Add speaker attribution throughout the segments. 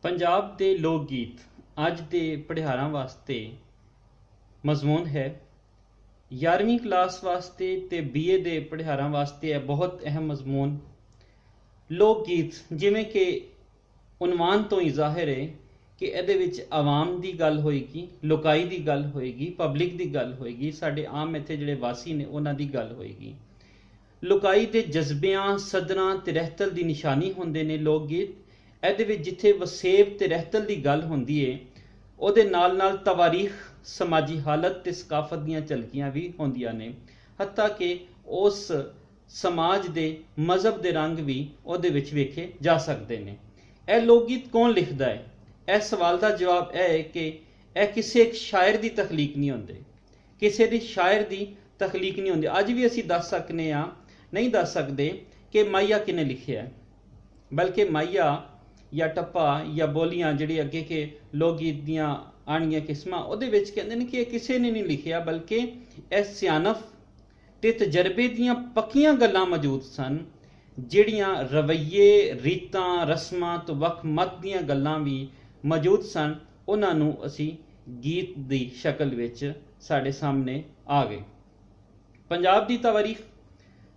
Speaker 1: पंजाब के लोक गीत अज के पढ़ियारां वास्ते मजमून है। 11वीं क्लास वास्ते ते BA के पढ़ियारां वास्ते है बहुत अहम मजमून। लोक गीत जिमें कि उनवान तो ही जाहिर है कि ਇਹਦੇ ਵਿੱਚ आवाम की गल होएगी, लोकाई की गल होएगी, पब्लिक की गल होएगी, साढ़े आम इत्थे जिहड़े वासी ने उन्हां दी गल होएगी। लोकाई के जज्बियां सदरां ते रहतल की निशानी होंदे ने लोक गीत। ਇਹਦੇ ਵਿੱਚ जिथे वसेब ते रहतल की गल होंदी है ਉਹਦੇ नाल नाल तवारीख, समाजी हालत ते सकाफत दीयां झलकियां भी होंदियां ने, हत्ता कि उस समाज दे मजहब दे रंग भी ਉਹਦੇ ਵਿੱਚ वेखे जा सकते हैं। यह लोक गीत कौन लिखता है? इस सवाल का जवाब यह है कि यह किसी एक शायर की तखलीक नहीं होंदे, किसी भी शायर की तखलीक नहीं होंदी। अज भी असी दस सकने हाँ, नहीं दस सकते कि माइया किने लिखे है, बल्कि माइया या टप्पा या बोलियां जिहड़ी अगे के लोक गीत दियां आनियां किस्मां ਉਹਦੇ ਵਿੱਚ ਕਹਿੰਦੇ ਨੇ कि यह किसी ने नहीं लिखिया, बल्कि यह सियानफ ते तजर्बे दियां पक्कियां गल्लां मौजूद सन, ਜਿਹੜੀਆਂ रवैये रीतां रस्मां तो वख मत दियां गल्लां भी मौजूद सन। उन्हां नूं असी गीत दी शक्ल विच साडे सामने आ गए। पंजाब दी तवारीख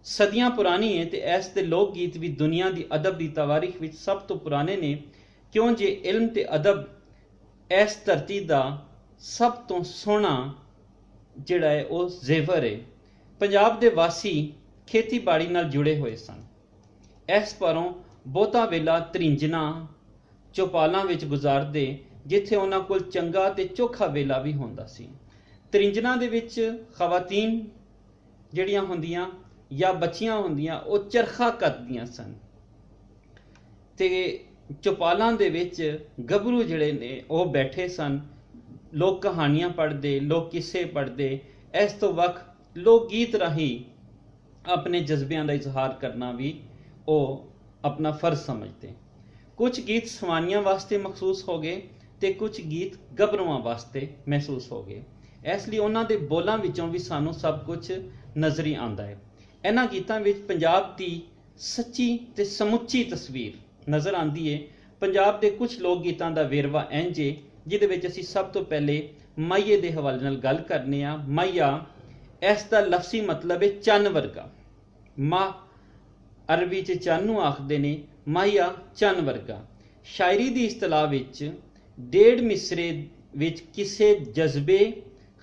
Speaker 1: सदियां पुरानी है ते इस दे लोक गीत भी दुनिया की अदब की तवारीख विच सब तो पुराने ने, क्यों जे इल्म ते अदब इस धरती का सब तो सोहना जिहड़ा है वो जेवर है। पंजाब दे वासी खेतीबाड़ी नाल जुड़े हुए सन। इस परों बहुता वेला त्रिंजना चौपालां विच गुजारदे, जिथे उन्हां कोल चंगा ते चोखा वेला भी होंदा सी। त्रिंजना दे विच खवातीन जिहड़ियां होंदियां या बच्चियां होंदियां वो चरखा कतदियां सन ते चौपालां दे विच गभरू जिहड़े ने वो बैठे सन, लोक कहानियां पढ़दे, लोक किस्से पढ़दे। इस तो वख लोक गीत राही अपने जज्बियां का इजहार करना भी वो अपना फर्ज समझते। कुछ गीत सवानियां वास्ते मखसूस हो गए ते कुछ गीत गभरुआं वास्ते महसूस हो गए। इसलिए उन्हां दे बोलां विचों भी सानू सब कुछ नज़र ही आंदा है। इन्हां गीतां विच पंजाब की सच्ची ते समुची तस्वीर नज़र आती है। पंजाब के कुछ लोक गीतां दा वेरवा इंज है जिहदे विच असीं सब तो पहले माइये दे हवाले नाल गल करने आ। माइया इसका लफ्सी मतलब है चन्न वर्गा। माँ अरबी च चन्न आखदे ने, माइया चन्न वर्गा। शायरी की इस्तलाह विच डेढ़ मिसरे विच किसी जज्बे,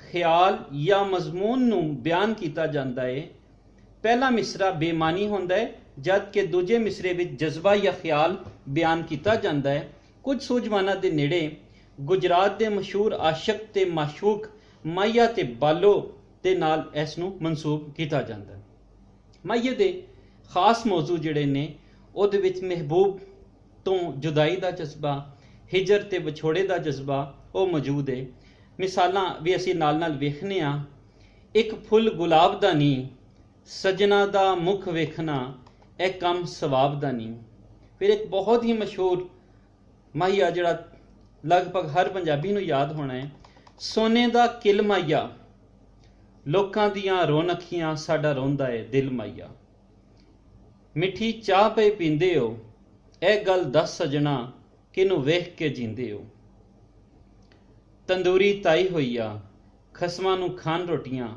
Speaker 1: ख्याल या मजमून नूं बयान किया जाता है। पहला मिसरा बेमानी होंदा है, जबकि दूजे मिसरे विच जज्बा या ख्याल बयान किया जाता है। कुछ सूझवाना दे नेड़े गुजरात के मशहूर आशक ते माशूक माइया ते बालो दे नाल इस नूं मनसूब किया जाता है। माइये दे खास मौजू जिहड़े ने उहदे विच महबूब तो जुदाई का जज्बा, हिजर ते विछोड़े का जज्बा वो मौजूद है। मिसालां भी असीं नाल नाल वेखने आ। एक फुल गुलाब दा नी, सजना दा मुख वेखना, ए कम सवाब दा नी। फिर एक बहुत ही मशहूर माहिया जिहड़ा लगभग हर पंजाबी नूं याद होना है, सोने दा किल माइया, लोकां दियां रौनकियां साडा रोंदा है दिल माइया। मिठी चाह पे पींदे हो, ए गल दस सजना, किनू वेख के जींदे हो। तंदूरी ताई होई आ, खसमां नूं खान रोटियां,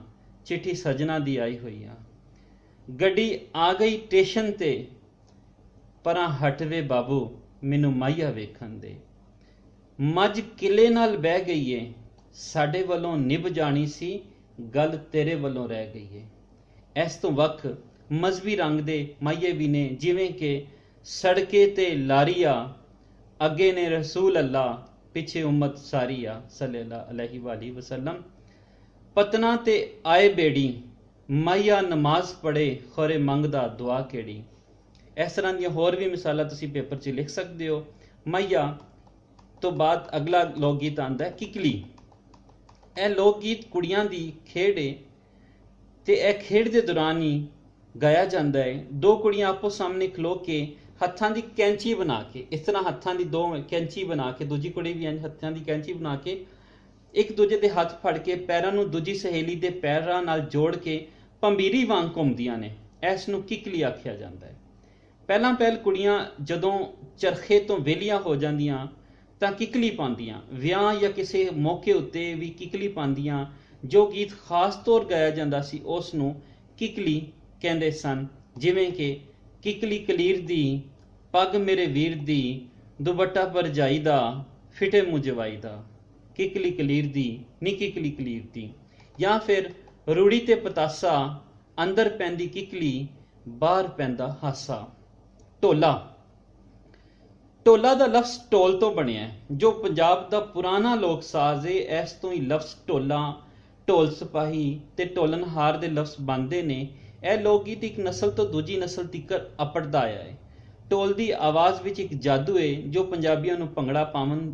Speaker 1: चिट्ठी सजना दी आई होई आ। गड्डी आ गई स्टेशन ते, परां हटवे बाबू, मैनू माइया वेखन दे। मझ किले नाल बह गई है, साडे वलों निभ जानी सी, गल तेरे वलों रह गई है। इस तो वख मजहबी रंग दे माइये भी ने, जिवें कि सड़के ते लारिया, अगे ने रसूल अल्लाह, पिछे उम्मत सारिया सल्लल्लाहु अलैहि वसल्लम। पतना ते आए बेड़ी, माइया नमाज पढ़े, खोरे मंगदा दुआ केड़ी। इस तरह दी होर भी मिसालां तुसीं पेपर 'च लिख सकते हो। माइया तो बाद अगला लोक गीत आंदा है किकली। यह लोक गीत कुड़ियां दी खेड है ते यह खेड दे दौरान ही गाया जाता है। दो कुड़ियां आपो सामने खलो के हत्थां दी कैंची बना के, इस तरह हत्थां दी दो कैंची बना के, दूजी कुड़ी भी हत्थां दी कैंची बना के एक दूजे दे हत्थ फड़ के पैरां नूं दूजी सहेली दे पैरां नाल जोड़ के पंबीरी वांग घुमदियां ने। इस नूं किकली आख्या जाता है। पहला पहल कुड़ियां जदों चरखे तो वेलियां हो जांदियां ਤਾਂ ਕਿਕਲੀ ਪਾਉਂਦੀਆਂ, ਵਿਆਹ ਜਾਂ ਕਿਸੇ ਮੌਕੇ ਉੱਤੇ ਵੀ ਕਿਕਲੀ ਪਾਉਂਦੀਆਂ। ਜੋ ਗੀਤ ਖਾਸ ਤੌਰ ਗਾਇਆ ਜਾਂਦਾ ਸੀ ਉਸ ਨੂੰ ਕਿਕਲੀ ਕਹਿੰਦੇ ਸਨ, ਜਿਵੇਂ ਕਿ ਕਿਕਲੀ ਕਲੀਰ ਦੀ ਪੱਗ ਮੇਰੇ ਵੀਰ ਦੀ, ਦੁਪੱਟਾ ਭਰਜਾਈ ਦਾ ਫਿਟੇ ਮੂੰਹ ਜਵਾਈ ਦਾ। ਕਿਕਲੀ ਕਲੀਰ ਦੀ ਨੀ ਕਿਕਲੀ ਕਲੀਰ ਦੀ। ਜਾਂ ਫਿਰ ਰੂੜੀ ਤੇ ਪਤਾਸਾ, ਅੰਦਰ ਪੈਂਦੀ ਕਿਕਲੀ ਬਾਹਰ ਪੈਂਦਾ ਹਾਸਾ। ਢੋਲਾ। ਢੋਲਾ ਦਾ ਲਫ਼ਜ਼ ਢੋਲ ਤੋਂ ਬਣਿਆ, ਜੋ ਪੰਜਾਬ ਦਾ ਪੁਰਾਣਾ ਲੋਕ ਸਾਜ਼ ਹੈ। ਇਸ ਤੋਂ ਹੀ ਲਫ਼ਜ਼ ਢੋਲਾ, ਢੋਲ ਸਿਪਾਹੀ ਤੇ ਢੋਲਨਹਾਰ ਦੇ ਲਫ਼ਜ਼ ਬਣਦੇ ਨੇ। ਇਹ ਲੋਕ ਗੀਤ ਇੱਕ ਨਸਲ ਤੋਂ ਦੂਜੀ ਨਸਲ ਤੀਕਰ ਅਪੜਦਾ ਆਇਆ ਹੈ। ਢੋਲ ਦੀ ਆਵਾਜ਼ ਵਿੱਚ ਇੱਕ ਜਾਦੂ ਹੈ ਜੋ ਪੰਜਾਬੀਆਂ ਨੂੰ ਭੰਗੜਾ ਪਾਉਣ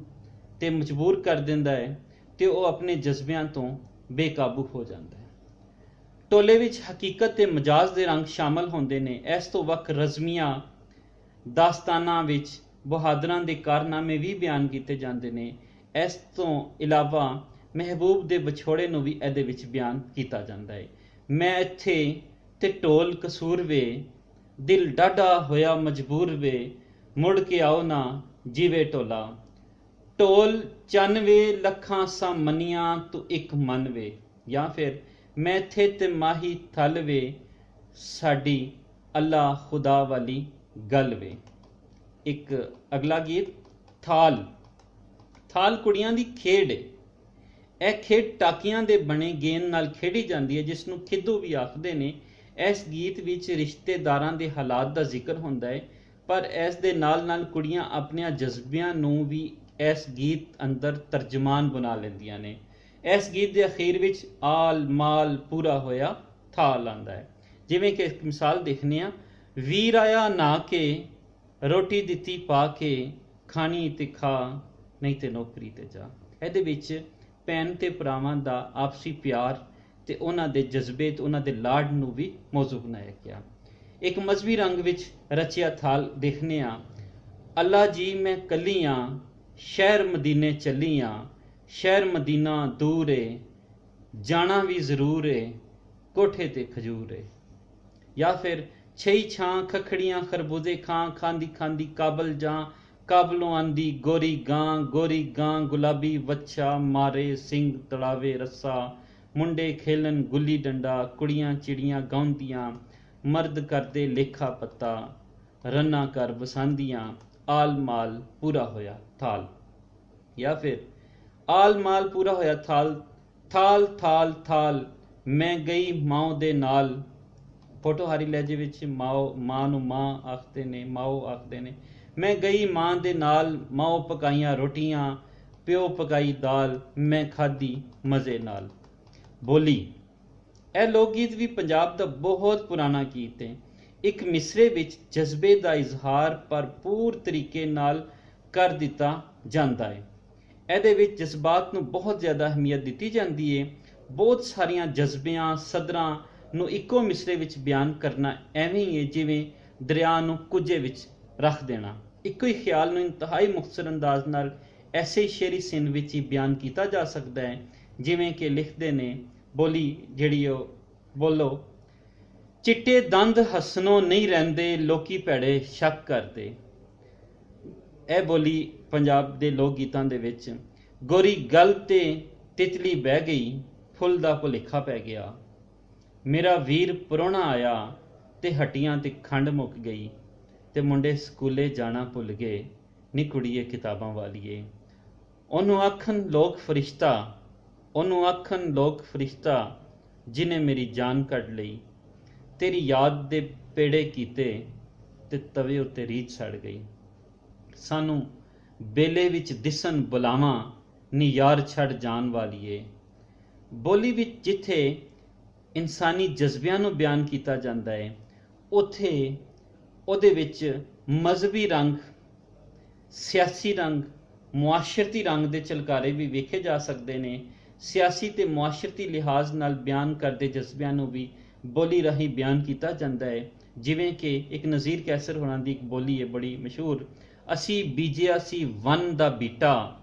Speaker 1: ਤੇ ਮਜਬੂਰ ਕਰ ਦਿੰਦਾ ਹੈ ਤੇ ਉਹ ਆਪਣੇ ਜਜ਼ਬਿਆਂ ਤੋਂ ਬੇਕਾਬੂ ਹੋ ਜਾਂਦਾ ਹੈ। ਢੋਲੇ ਵਿੱਚ ਹਕੀਕਤ ਤੇ ਮਜਾਜ਼ ਦੇ ਰੰਗ ਸ਼ਾਮਲ ਹੁੰਦੇ ਨੇ। ਇਸ ਤੋਂ ਵੱਖ ਰਜ਼ਮੀਆਂ, ਦਾਸਤਾਨਾਂ ਵਿੱਚ ਬਹਾਦਰਾਂ ਦੇ ਕਾਰਨਾਮੇ ਵੀ ਬਿਆਨ ਕੀਤੇ ਜਾਂਦੇ ਨੇ। ਇਸ ਤੋਂ ਇਲਾਵਾ ਮਹਿਬੂਬ ਦੇ ਵਿਛੋੜੇ ਨੂੰ ਵੀ ਇਹਦੇ ਵਿੱਚ ਬਿਆਨ ਕੀਤਾ ਜਾਂਦਾ ਹੈ। ਮੈਂ ਇੱਥੇ ਤੇ ਢੋਲ ਕਸੂਰ ਵੇ, ਦਿਲ ਡਾਢਾ ਹੋਇਆ ਮਜਬੂਰ ਵੇ, ਮੁੜ ਕੇ ਆਓ ਨਾ ਜੀਵੇ ਢੋਲਾ। ਢੋਲ ਚੰਨ ਵੇ ਲੱਖਾਂ ਸਾਂ ਮੰਨੀਆਂ ਤੂੰ ਇੱਕ ਮਨ ਵੇ। ਜਾਂ ਫਿਰ ਮੈਂ ਇੱਥੇ ਤੇ ਮਾਹੀ ਥਲ ਵੇ, ਸਾਡੀ ਅੱਲਾ ਖੁਦਾ ਵਾਲੀ ਗੱਲ ਵੇ। ਇੱਕ ਅਗਲਾ ਗੀਤ ਥਾਲ। ਥਾਲ ਕੁੜੀਆਂ ਦੀ ਖੇਡ ਹੈ। ਇਹ ਖੇਡ ਟਾਕੀਆਂ ਦੇ ਬਣੇ ਗੇਂਦ ਨਾਲ ਖੇਡੀ ਜਾਂਦੀ ਹੈ, ਜਿਸ ਨੂੰ ਖਿੱਦੂ ਵੀ ਆਖਦੇ ਨੇ। ਇਸ ਗੀਤ ਵਿੱਚ ਰਿਸ਼ਤੇਦਾਰਾਂ ਦੇ ਹਾਲਾਤ ਦਾ ਜ਼ਿਕਰ ਹੁੰਦਾ ਹੈ, ਪਰ ਇਸ ਦੇ ਨਾਲ ਨਾਲ ਕੁੜੀਆਂ ਆਪਣਿਆਂ ਜਜ਼ਬਿਆਂ ਨੂੰ ਵੀ ਇਸ ਗੀਤ ਅੰਦਰ ਤਰਜਮਾਨ ਬਣਾ ਲੈਂਦੀਆਂ ਨੇ। ਇਸ ਗੀਤ ਦੇ ਅਖੀਰ ਵਿੱਚ ਆਲ ਮਾਲ ਪੂਰਾ ਹੋਇਆ ਥਾਲ ਆਉਂਦਾ ਹੈ। ਜਿਵੇਂ ਕਿ ਇੱਕ ਮਿਸਾਲ ਦੇਖਦੇ ਹਾਂ, ਵੀਰ ਆਇਆ ਨਾ ਕੇ, ਰੋਟੀ ਦਿੱਤੀ ਪਾ ਕੇ, ਖਾਣੀ ਤੇ ਖਾ ਨਹੀਂ ਤੇ ਨੌਕਰੀ ਤੇ ਜਾ। ਇਹਦੇ ਵਿੱਚ ਭੈਣ ਤੇ ਭਰਾਵਾਂ ਦਾ ਆਪਸੀ ਪਿਆਰ ਤੇ ਉਹਨਾਂ ਦੇ ਜਜ਼ਬੇ ਤੇ ਉਹਨਾਂ ਦੇ ਲਾਡ ਨੂੰ ਵੀ ਮੌਜੂ ਬਣਾਇਆ ਗਿਆ। ਇੱਕ ਮਜ਼ਹਬੀ ਰੰਗ ਵਿੱਚ ਰਚਿਆ ਥਾਲ ਦੇਖਦੇ ਹਾਂ। ਅੱਲਾ ਜੀ ਮੈਂ ਕੱਲੀ ਆਂ, ਸ਼ਹਿਰ ਮਦੀਨੇ ਚੱਲੀ ਆਂ, ਸ਼ਹਿਰ ਮਦੀਨਾ ਦੂਰ ਏ, ਜਾਣਾ ਵੀ ਜ਼ਰੂਰ ਏ, ਕੋਠੇ ਤੇ ਖਜੂਰ ਏ। ਜਾਂ ਫਿਰ ਛਈ ਛਾਂ ਖਖੜੀਆਂ ਖਰਬੂਜ਼ੇ ਖਾਂ, ਖਾਂਦੀ ਖਾਂਦੀ ਕਾਬਲ ਜਾਂ, ਕਾਬਲੋਂ ਆਂਦੀ ਗੋਰੀ ਗਾਂ, ਗੁਲਾਬੀ ਵੱਛਾ ਮਾਰੇ ਸਿੰਘ ਤੜਾਵੇ ਰੱਸਾ, ਮੁੰਡੇ ਖੇਲਣ ਗੁੱਲੀ ਡੰਡਾ, ਕੁੜੀਆਂ ਚਿੜੀਆਂ ਗਾਉਂਦੀਆਂ, ਮਰਦ ਕਰਦੇ ਲੇਖਾ ਪੱਤਾ, ਰੰਨਾ ਘਰ ਵਸਾਂਦੀਆਂ, ਆਲ ਮਾਲ ਪੂਰਾ ਹੋਇਆ ਥਾਲ। ਜਾਂ ਫਿਰ ਆਲ ਮਾਲ ਪੂਰਾ ਹੋਇਆ ਥਾਲ, ਥਾਲ ਥਾਲ ਥਾਲ ਮੈਂ ਗਈ ਮਾਂ ਦੇ ਨਾਲ। ਪੋਠੋਹਾਰੀ ਲਹਿਜੇ ਵਿੱਚ ਮਾਂ ਨੂੰ ਮਾਂ ਆਖਦੇ ਨੇ, ਮਾਓ ਆਖਦੇ ਨੇ। ਮੈਂ ਗਈ ਮਾਂ ਦੇ ਨਾਲ, ਮਾਓ ਪਕਾਈਆਂ ਰੋਟੀਆਂ, ਪਿਓ ਪਕਾਈ ਦਾਲ, ਮੈਂ ਖਾਧੀ ਮਜ਼ੇ ਨਾਲ। ਬੋਲੀ। ਇਹ ਲੋਕ ਗੀਤ ਵੀ ਪੰਜਾਬ ਦਾ ਬਹੁਤ ਪੁਰਾਣਾ ਗੀਤ ਹੈ। ਇੱਕ ਮਿਸਰੇ ਵਿੱਚ ਜਜ਼ਬੇ ਦਾ ਇਜ਼ਹਾਰ ਭਰਪੂਰ ਤਰੀਕੇ ਨਾਲ ਕਰ ਦਿੱਤਾ ਜਾਂਦਾ ਹੈ। ਇਹਦੇ ਵਿੱਚ ਜਜ਼ਬਾਤ ਨੂੰ ਬਹੁਤ ਜ਼ਿਆਦਾ ਅਹਿਮੀਅਤ ਦਿੱਤੀ ਜਾਂਦੀ ਹੈ। ਬਹੁਤ ਸਾਰੀਆਂ ਜਜ਼ਬਿਆਂ, ਸਦਰਾਂ ਨੂੰ ਇੱਕੋ ਮਿਸਰੇ ਵਿੱਚ ਬਿਆਨ ਕਰਨਾ ਐਵੇਂ ਹੀ ਹੈ ਜਿਵੇਂ ਦਰਿਆ ਨੂੰ ਕੁੱਜੇ ਵਿੱਚ ਰੱਖ ਦੇਣਾ। ਇੱਕੋ ਹੀ ਖਿਆਲ ਨੂੰ ਇੰਤਹਾਈ ਮੁਖਤਸਰ ਅੰਦਾਜ਼ ਨਾਲ ਐਸੇ ਸ਼ੇਰੀ ਸਿੰਧ ਵਿੱਚ ਹੀ ਬਿਆਨ ਕੀਤਾ ਜਾ ਸਕਦਾ ਹੈ, ਜਿਵੇਂ ਕਿ ਲਿਖਦੇ ਨੇ, ਬੋਲੀ ਜਿਹੜੀ ਉਹ ਬੋਲੋ, ਚਿੱਟੇ ਦੰਦ ਹੱਸਣੋਂ ਨਹੀਂ ਰਹਿੰਦੇ, ਲੋਕੀ ਭੈੜੇ ਸ਼ੱਕ ਕਰਦੇ। ਇਹ ਬੋਲੀ ਪੰਜਾਬ ਦੇ ਲੋਕ ਗੀਤਾਂ ਦੇ ਵਿੱਚ। ਗੋਰੀ ਗਲ ਤੇ ਤਿਤਲੀ ਬਹਿ ਗਈ, ਫੁੱਲ ਦਾ ਭੁਲੇਖਾ ਪੈ ਗਿਆ, ਮੇਰਾ ਵੀਰ ਪ੍ਰਾਹੁਣਾ ਆਇਆ ਤੇ ਹੱਟੀਆਂ ਤੇ ਖੰਡ ਮੁੱਕ ਗਈ, ਤੇ ਮੁੰਡੇ ਸਕੂਲੇ ਜਾਣਾ ਭੁੱਲ ਗਏ, ਨੀ ਕੁੜੀਏ ਕਿਤਾਬਾਂ ਵਾਲੀਏ। ਉਹਨੂੰ ਆਖਣ ਲੋਕ ਫਰਿਸ਼ਤਾ, ਉਹਨੂੰ ਆਖਣ ਲੋਕ ਫਰਿਸ਼ਤਾ, ਜਿਹਨੇ ਮੇਰੀ ਜਾਨ ਕੱਢ ਲਈ, ਤੇਰੀ ਯਾਦ ਦੇ ਪੇੜੇ ਕੀਤੇ ਤੇ ਤਵੇ ਉੱਤੇ ਰੀਝ ਸੜ ਗਈ। ਸਾਨੂੰ ਬੇਲੇ ਵਿੱਚ ਦਿਸਣ ਬੁਲਾਵਾਂ, ਨੀ ਯਾਰ ਛੱਡ ਜਾਣ ਵਾਲੀਏ। ਬੋਲੀ ਵਿੱਚ ਜਿੱਥੇ ਇਨਸਾਨੀ ਜਜ਼ਬਿਆਂ ਨੂੰ ਬਿਆਨ ਕੀਤਾ ਜਾਂਦਾ ਹੈ, ਉੱਥੇ ਉਹਦੇ ਵਿੱਚ ਮਜ਼ਹਬੀ ਰੰਗ, ਸਿਆਸੀ ਰੰਗ, ਮੁਆਸ਼ਰਤੀ ਰੰਗ ਦੇ ਝਲਕਾਰੇ ਵੀ ਵੇਖੇ ਜਾ ਸਕਦੇ ਨੇ। ਸਿਆਸੀ ਤੇ ਮੁਆਸ਼ਰਤੀ ਲਿਹਾਜ਼ ਨਾਲ ਬਿਆਨ ਕਰਦੇ ਜਜ਼ਬਿਆਂ ਨੂੰ ਵੀ ਬੋਲੀ ਰਾਹੀਂ ਬਿਆਨ ਕੀਤਾ ਜਾਂਦਾ ਹੈ। ਜਿਵੇਂ ਕਿ ਇੱਕ ਨਜ਼ੀਰ ਕੈਸਰ ਹੋਰਾਂ ਦੀ ਇੱਕ ਬੋਲੀ ਹੈ ਬੜੀ ਮਸ਼ਹੂਰ, ਅਸੀਂ ਬੀਜਿਆ ਸੀ ਵਨ ਦਾ ਬੀਟਾ,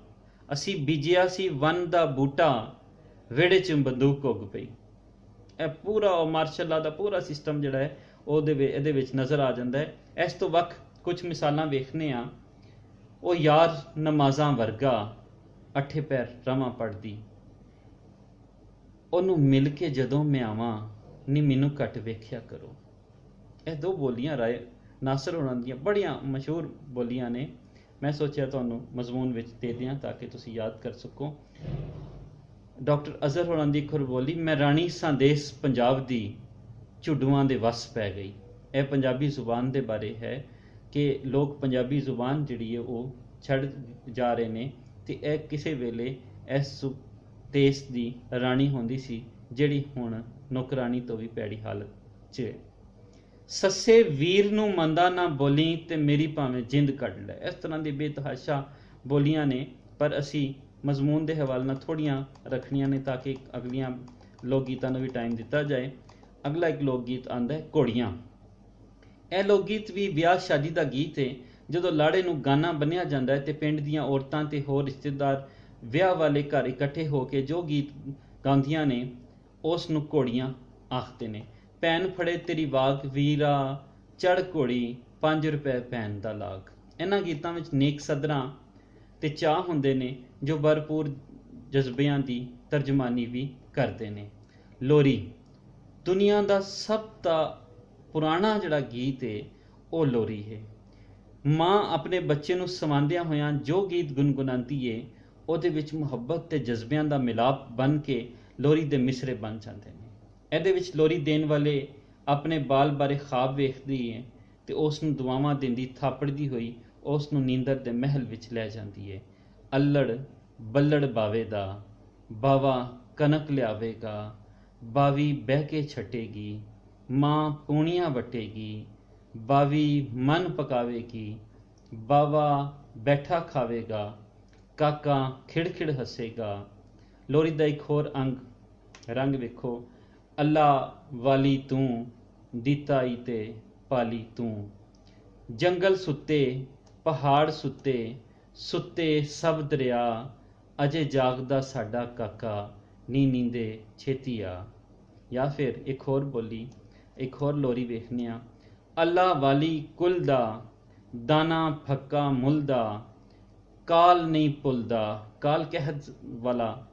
Speaker 1: ਅਸੀਂ ਬੀਜਿਆ ਸੀ ਵਨ ਦਾ ਬੂਟਾ, ਵਿਹੜੇ 'ਚ ਬੰਦੂਕ ਉੱਗ ਪਈ। ਇਹ ਪੂਰਾ ਮਾਰਸ਼ਲ ਦਾ ਪੂਰਾ ਸਿਸਟਮ ਜਿਹੜਾ ਹੈ ਇਹਦੇ ਵਿੱਚ ਨਜ਼ਰ ਆ ਜਾਂਦਾ ਹੈ। ਇਸ ਤੋਂ ਵੱਖ ਕੁਝ ਮਿਸਾਲਾਂ ਵੇਖਦੇ ਹਾਂ। ਉਹ ਯਾਰ ਨਮਾਜ਼ਾਂ ਵਰਗਾ ਅੱਠੇ ਪੈਰ ਰਵਾਂ ਪੜਦੀ, ਉਹਨੂੰ ਮਿਲ ਕੇ ਜਦੋਂ ਮੈਂ ਆਵਾਂ ਨੀ ਮੈਨੂੰ ਘੱਟ ਵੇਖਿਆ ਕਰੋ। ਇਹ ਦੋ ਬੋਲੀਆਂ ਰਾਏ ਨਾਸਰ ਹੋਰਾਂ ਦੀਆਂ ਬੜੀਆਂ ਮਸ਼ਹੂਰ ਬੋਲੀਆਂ ਨੇ। ਮੈਂ ਸੋਚਿਆ ਤੁਹਾਨੂੰ ਮਜ਼ਮੂਨ ਵਿੱਚ ਦੇ ਦਿਆਂ ਤਾਂ ਕਿ ਤੁਸੀਂ ਯਾਦ ਕਰ ਸਕੋ। ਡਾਕਟਰ ਅਜ਼ਹਰ ਹੋਰਾਂ ਦੀ ਇੱਕ ਹੋਰ ਬੋਲੀ, ਮੈਂ ਰਾਣੀ ਸੰਦੇਸ ਪੰਜਾਬ ਦੀ ਝੁੱਡੂਆਂ ਦੇ ਵੱਸ ਪੈ ਗਈ। ਇਹ ਪੰਜਾਬੀ ਜ਼ੁਬਾਨ ਦੇ ਬਾਰੇ ਹੈ ਕਿ ਲੋਕ ਪੰਜਾਬੀ ਜ਼ੁਬਾਨ ਜਿਹੜੀ ਹੈ ਉਹ ਛੱਡ ਜਾ ਰਹੇ ਨੇ, ਅਤੇ ਇਹ ਕਿਸੇ ਵੇਲੇ ਇਸ ਦੇਸ਼ ਦੀ ਰਾਣੀ ਹੁੰਦੀ ਸੀ ਜਿਹੜੀ ਹੁਣ ਨੌਕਰਾਣੀ ਤੋਂ ਵੀ ਭੈੜੀ ਹਾਲਤ 'ਚ ਹੈ। ਸੱਸੇ ਵੀਰ ਨੂੰ ਮੰਦਾ ਨਾ ਬੋਲੀ ਤੇ ਮੇਰੀ ਭਾਵੇਂ ਜਿੰਦ ਕੱਢ ਲੈ। ਇਸ ਤਰ੍ਹਾਂ ਦੀ ਬੇਤਹਾਸ਼ਾ ਬੋਲੀਆਂ ਨੇ, ਪਰ ਅਸੀਂ ਮਜ਼ਮੂਨ ਦੇ ਹਵਾਲੇ ਨਾਲ ਥੋੜ੍ਹੀਆਂ ਰੱਖਣੀਆਂ ਨੇ ਤਾਂ ਕਿ ਅਗਲੀਆਂ ਲੋਕ ਗੀਤਾਂ ਨੂੰ ਵੀ ਟਾਈਮ ਦਿੱਤਾ ਜਾਏ। ਅਗਲਾ ਇੱਕ ਲੋਕ ਗੀਤ ਆਉਂਦਾ ਹੈ ਘੋੜੀਆਂ। ਇਹ ਲੋਕ ਗੀਤ ਵੀ ਵਿਆਹ ਸ਼ਾਦੀ ਦਾ ਗੀਤ ਹੈ। ਜਦੋਂ ਲਾੜੇ ਨੂੰ ਗਾਨਾ ਬੰਨ੍ਹਿਆ ਜਾਂਦਾ ਹੈ ਤੇ ਪਿੰਡ ਦੀਆਂ ਔਰਤਾਂ ਤੇ ਹੋਰ ਰਿਸ਼ਤੇਦਾਰ ਵਿਆਹ ਵਾਲੇ ਘਰ ਇਕੱਠੇ ਹੋ ਕੇ ਜੋ ਗੀਤ ਗਾਉਂਦੀਆਂ ਨੇ ਉਸ ਨੂੰ ਘੋੜੀਆਂ ਆਖਦੇ ਨੇ। ਭੈਣ ਫੜੇ ਤੇਰੀ ਵਾਗ ਵੀਰਾ, ਚੜ੍ਹ ਘੋੜੀ 5 ਰੁਪਏ ਭੈਣ ਦਾ ਲਾਗ। ਇਹਨਾਂ ਗੀਤਾਂ ਵਿੱਚ ਨੇਕ ਸਦਰਾਂ ਤੇ ਚਾਹ ਹੁੰਦੇ ਨੇ ਜੋ ਭਰਪੂਰ ਜਜ਼ਬਿਆਂ ਦੀ ਤਰਜਮਾਨੀ ਵੀ ਕਰਦੇ ਨੇ। ਲੋਰੀ ਦੁਨੀਆ ਦਾ ਸਭ ਤੋਂ ਪੁਰਾਣਾ ਜਿਹੜਾ ਗੀਤ ਹੈ ਉਹ ਲੋਰੀ ਹੈ। ਮਾਂ ਆਪਣੇ ਬੱਚੇ ਨੂੰ ਸਵਾਂਦਿਆਂ ਹੋਇਆਂ ਜੋ ਗੀਤ ਗੁਣਗੁਣਾਉਂਦੀ ਹੈ ਉਹਦੇ ਵਿੱਚ ਮੁਹੱਬਤ ਤੇ ਜਜ਼ਬਿਆਂ ਦਾ ਮਿਲਾਪ ਬਣ ਕੇ ਲੋਰੀ ਦੇ ਮਿਸਰੇ ਬਣ ਜਾਂਦੇ ਨੇ। ਇਹਦੇ ਵਿੱਚ ਲੋਰੀ ਦੇਣ ਵਾਲੇ ਆਪਣੇ ਬਾਲ ਬਾਰੇ ਖਾਬ ਵੇਖਦੀ ਹੈ ਤੇ ਉਸ ਨੂੰ ਦੁਆਵਾਂ ਦਿੰਦੀ ਥਾਪੜਦੀ ਹੋਈ ਉਸ ਨੂੰ ਨੀਂਦਰ ਦੇ ਮਹਿਲ ਵਿੱਚ ਲੈ ਜਾਂਦੀ ਹੈ। ਅੱਲੜ ਬੱਲੜ ਬਾਵੇ ਦਾ, ਬਾਵਾ ਕਣਕ ਲਿਆਵੇਗਾ, ਬਾਵੀ ਬਹਿ ਕੇ ਛੱਟੇਗੀ, ਮਾਂ ਪੂਣੀਆਂ ਵੱਟੇਗੀ, ਬਾਵੀ ਮਨ ਪਕਾਵੇਗੀ, ਬਾਵਾ ਬੈਠਾ ਖਾਵੇਗਾ, ਕਾਕਾ ਖਿੜਖਿੜ ਹੱਸੇਗਾ। ਲੋਰੀ ਦਾ ਇੱਕ ਹੋਰ ਰੰਗ ਵੇਖੋ, ਅੱਲਾ ਵਾਲੀ ਤੂੰ, ਦਿੱਤਾਈ ਤੇ ਪਾਲੀ ਤੂੰ। ਜੰਗਲ ਸੁੱਤੇ, ਪਹਾੜ ਸੁੱਤੇ, ਸੁੱਤੇ ਸਭ ਦਰਿਆ, ਅਜੇ ਜਾਗਦਾ ਸਾਡਾ ਕਾਕਾ, ਨੀ ਨੀਂਦੇ ਛੇਤੀ ਆ। ਜਾਂ ਫਿਰ ਇੱਕ ਹੋਰ ਬੋਲੀ, ਇੱਕ ਹੋਰ ਲੋਰੀ ਵੇਖਦੇ ਹਾਂ। ਅੱਲਾ ਵਾਲੀ ਕੁਲ ਦਾ, ਦਾਣਾ ਫੱਕਾ ਮੁੱਲ ਦਾ, ਕਾਲ ਨਹੀਂ ਭੁੱਲਦਾ। ਕਾਲ ਕਹਿਤ ਵਾਲਾ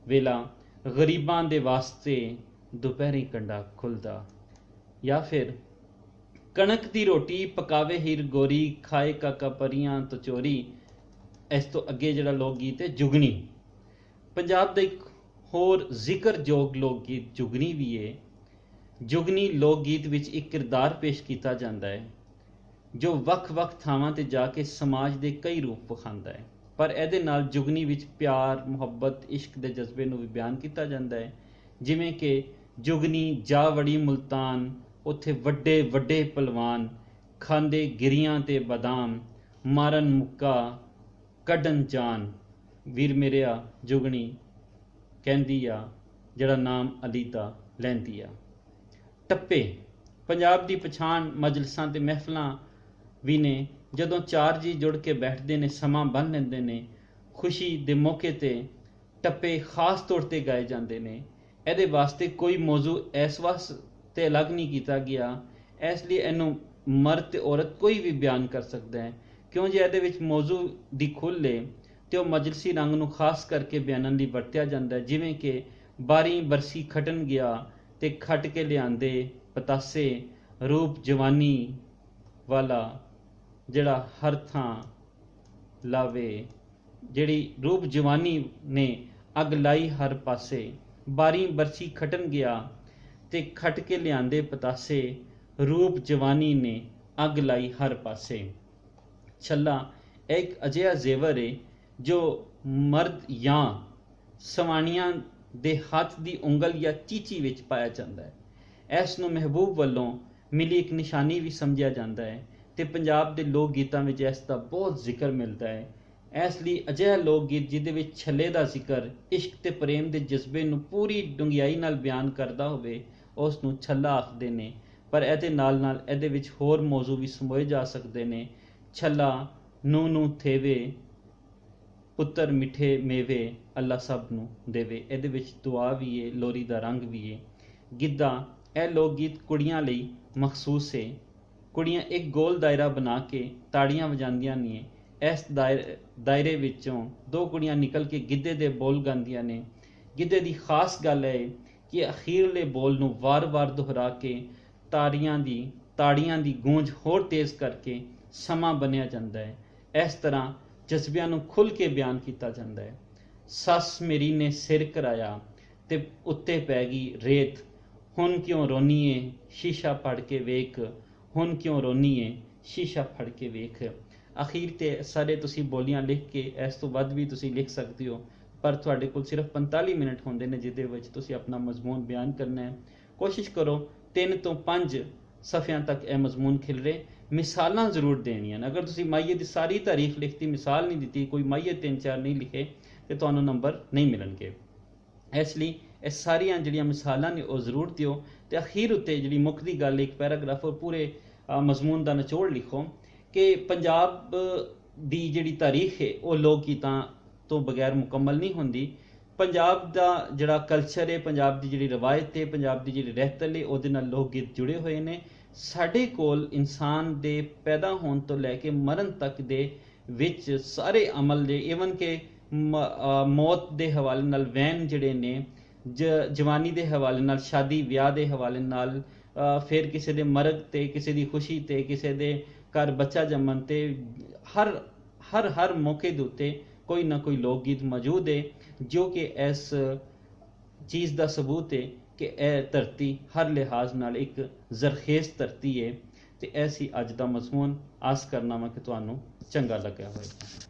Speaker 1: ਵੇਲਾ, ਗਰੀਬਾਂ ਦੇ ਵਾਸਤੇ ਦੁਪਹਿਰੀ ਕੰਡਾ ਖੁੱਲਦਾ। ਜਾਂ ਫਿਰ ਕਣਕ ਦੀ ਰੋਟੀ ਪਕਾਵੇ ਹੀਰ ਗੋਰੀ, ਖਾਏ ਕਾਕਾ ਪਰੀਆਂ ਤੋਂ ਚੋਰੀ। ਇਸ ਤੋਂ ਅੱਗੇ ਜਿਹੜਾ ਲੋਕ ਗੀਤ ਹੈ ਜੁਗਨੀ। ਪੰਜਾਬ ਦਾ ਇੱਕ ਹੋਰ ਜ਼ਿਕਰਯੋਗ ਲੋਕ ਗੀਤ ਜੁਗਨੀ ਵੀ ਹੈ। ਜੁਗਨੀ ਲੋਕ ਗੀਤ ਵਿੱਚ ਇੱਕ ਕਿਰਦਾਰ ਪੇਸ਼ ਕੀਤਾ ਜਾਂਦਾ ਹੈ ਜੋ ਵੱਖ-ਵੱਖ ਥਾਵਾਂ ਤੇ ਜਾ ਕੇ ਸਮਾਜ ਦੇ ਕਈ ਰੂਪ ਵਿਖਾਉਂਦਾ ਹੈ, ਪਰ ਇਹਦੇ ਨਾਲ ਜੁਗਨੀ ਵਿੱਚ ਪਿਆਰ, ਮੁਹੱਬਤ, ਇਸ਼ਕ ਦੇ ਜਜ਼ਬੇ ਨੂੰ ਵੀ ਬਿਆਨ ਕੀਤਾ ਜਾਂਦਾ ਹੈ। ਜਿਵੇਂ ਕਿ ਜੁਗਨੀ ਜਾ ਵੜੀ ਮੁਲਤਾਨ, ਉੱਥੇ ਵੱਡੇ ਵੱਡੇ ਪਹਿਲਵਾਨ ਖਾਂਦੇ ਗਿਰੀਆਂ ਤੇ ਬਦਾਮ, ਮਾਰਨ ਮੁੱਕਾ ਕੱਢਣ ਜਾਨ। ਵੀਰ ਮੇਰਿਆ ਜੁਗਨੀ ਕਹਿੰਦੀ ਆ ਜਿਹੜਾ ਨਾਮ ਅਲੀ ਦਾ ਲੈਂਦੀ ਆ। ਟੱਪੇ ਪੰਜਾਬ ਦੀ ਪਛਾਣ ਮਜਲਿਸਾਂ ਤੇ ਮਹਿਫਲਾਂ ਵੀ ਨੇ। ਜਦੋਂ ਚਾਰ ਜੀ ਜੁੜ ਕੇ ਬੈਠਦੇ ਨੇ, ਸਮਾਂ ਬੰਨ੍ਹ ਲੈਂਦੇ ਨੇ, ਖੁਸ਼ੀ ਦੇ ਮੌਕੇ 'ਤੇ ਟੱਪੇ ਖਾਸ ਤੌਰ 'ਤੇ ਗਾਏ ਜਾਂਦੇ ਨੇ। ਇਹਦੇ ਵਾਸਤੇ ਕੋਈ ਮੌਜੂ ਇਸ ਵਾਸਤੇ ਅਲੱਗ ਨਹੀਂ ਕੀਤਾ ਗਿਆ, ਇਸ ਲਈ ਇਹਨੂੰ ਮਰਦ ਤੇ ਔਰਤ ਕੋਈ ਵੀ ਬਿਆਨ ਕਰ ਸਕਦਾ ਹੈ, ਕਿਉਂ ਜੇ ਇਹਦੇ ਵਿੱਚ ਮੌਜੂ ਦੀ ਖੁੱਲ੍ਹ ਹੈ ਅਤੇ ਉਹ ਮਜਲਸੀ ਰੰਗ ਨੂੰ ਖਾਸ ਕਰਕੇ ਬਿਆਨਣ ਲਈ ਵਰਤਿਆ ਜਾਂਦਾ ਹੈ। ਜਿਵੇਂ ਕਿ ਬਾਰੀ ਬਰਸੀ ਖਟਣ ਗਿਆ ਤੇ ਖੱਟ ਕੇ ਲਿਆਂਦੇ ਪਤਾਸੇ, ਰੂਪ ਜਵਾਨੀ ਵਾਲਾ ਜਿਹੜਾ ਹਰ ਥਾਂ ਲਾਵੇ, ਜਿਹੜੀ ਰੂਪ ਜਵਾਨੀ ਨੇ ਅੱਗ ਲਾਈ ਹਰ ਪਾਸੇ। ਬਾਰੀ ਬਰਸੀ ਖਟਣ ਗਿਆ ਤੇ ਖੱਟ ਕੇ ਲਿਆਂਦੇ ਪਤਾਸੇ, ਰੂਪ ਜਵਾਨੀ ਨੇ ਅੱਗ ਲਾਈ ਹਰ ਪਾਸੇ। ਛੱਲਾ ਇੱਕ ਅਜਿਹਾ ਜ਼ੇਵਰ ਹੈ ਜੋ ਮਰਦ ਜਾਂ ਸਵਾਣੀਆਂ ਦੇ ਹੱਥ ਦੀ ਉਂਗਲ ਜਾਂ ਚੀਚੀ ਵਿੱਚ ਪਾਇਆ ਜਾਂਦਾ ਹੈ। ਇਸ ਨੂੰ ਮਹਿਬੂਬ ਵੱਲੋਂ ਮਿਲੀ ਇੱਕ ਨਿਸ਼ਾਨੀ ਵੀ ਸਮਝਿਆ ਜਾਂਦਾ ਹੈ ਅਤੇ ਪੰਜਾਬ ਦੇ ਲੋਕ ਗੀਤਾਂ ਵਿੱਚ ਇਸ ਦਾ ਬਹੁਤ ਜ਼ਿਕਰ ਮਿਲਦਾ ਹੈ। ਇਸ ਲਈ ਅਜਿਹਾ ਲੋਕ ਗੀਤ ਜਿਹਦੇ ਵਿੱਚ ਛੱਲੇ ਦਾ ਜ਼ਿਕਰ ਇਸ਼ਕ ਤੇ ਪ੍ਰੇਮ ਦੇ ਜਜ਼ਬੇ ਨੂੰ ਪੂਰੀ ਡੂੰਘਾਈ ਨਾਲ ਬਿਆਨ ਕਰਦਾ ਹੋਵੇ ਉਸ ਨੂੰ ਛੱਲਾ ਆਖਦੇ ਨੇ। ਪਰ ਇਹਦੇ ਨਾਲ ਨਾਲ ਇਹਦੇ ਵਿੱਚ ਹੋਰ ਮੌਜੂ ਵੀ ਸਮੋਏ ਜਾ ਸਕਦੇ ਨੇ। ਛੱਲਾ ਨੂੰ ਥੇਵੇ, ਪੁੱਤਰ ਮਿੱਠੇ ਮੇਵੇ, ਅੱਲਾ ਸਭ ਨੂੰ ਦੇਵੇ। ਇਹਦੇ ਵਿੱਚ ਦੁਆ ਵੀ ਹੈ, ਲੋਰੀ ਦਾ ਰੰਗ ਵੀ ਹੈ। ਗਿੱਧਾ ਇਹ ਲੋਕ ਗੀਤ ਕੁੜੀਆਂ ਲਈ ਮਖਸੂਸ ਹੈ। ਕੁੜੀਆਂ ਇੱਕ ਗੋਲ ਦਾਇਰਾ ਬਣਾ ਕੇ ਤਾੜੀਆਂ ਵਜਾਉਂਦੀਆਂ ਨੇ इस दायरे विचों दो कुड़ियां निकल के गिद्धे दे बोल गांदियां ने। गिद्धे दी खास गल है कि अखीरले बोल नूं वार-वार दोहरा के ताड़ियां दी गूंज होर तेज़ करके समा बनिया जाता है। इस तरह जज्बियां नूं खुल के बयान किया जाता है। सस मेरी ने सिर कराया ते उत्ते पै गई रेत, हुण क्यों रोनी है शीशा फड़ के वेख, हुण क्यों रोनी है शीशा फड़ के वेख। अखीर ते सारे तुसी बोलियां लिख के इस तो वध भी तुसी लिख सकते हो, पर तुहाडे कोल सिर्फ 45 मिनट होंदे ने जिहदे विच तुसी अपना मजमून बयान करना है। कोशिश करो 3 तो 5 सफ़ियां तक यह मजमून खिलरे। मिसालां जरूर देनियां। अगर तुसी माइये दी सारी तारीफ लिखती, मिसाल नहीं दी, कोई माइये 3-4 नहीं लिखे तो तुहानूं नंबर नहीं मिलणगे। इसलिए ये सारियां जिहड़ियां मिसालां ने वो जरूर दिओ। तो अखीर उत्ते जिहड़ी मुक्कदी गल एक पैराग्राफ और पूरे मजमून का निचोड़ लिखो कि पंजाब दी जिहड़ी तारीख है वो लोक गीतां तो बगैर मुकम्मल नहीं होंदी। पंजाब का जिहड़ा कल्चर है, पंजाब की जिहड़ी रवायत है, पंजाब की जिहड़ी रहतल है, उहदे नाल लोक गीत जुड़े हुए हैं। साडे कोल इंसान दे पैदा होने तो लैके मरण तक दे विच सारे अमल दे, ईवन के मौत के हवाले नाल वैन जिहड़े ने, जवानी के हवाले नाल, शादी ब्याह के हवाले नाल, फिर किसी के मरग ते, किसी की खुशी ते, किसी के घर बच्चा जम्मन ते, हर मौके के उत्ते कोई ना कोई लोक गीत मौजूद है जो कि इस चीज़ का सबूत है कि यह धरती हर लिहाज नाल एक जरखेज़ धरती है। तो ऐसी अज का मजमून आस करना वा कि तुहानूं चंगा लग्या होएगा।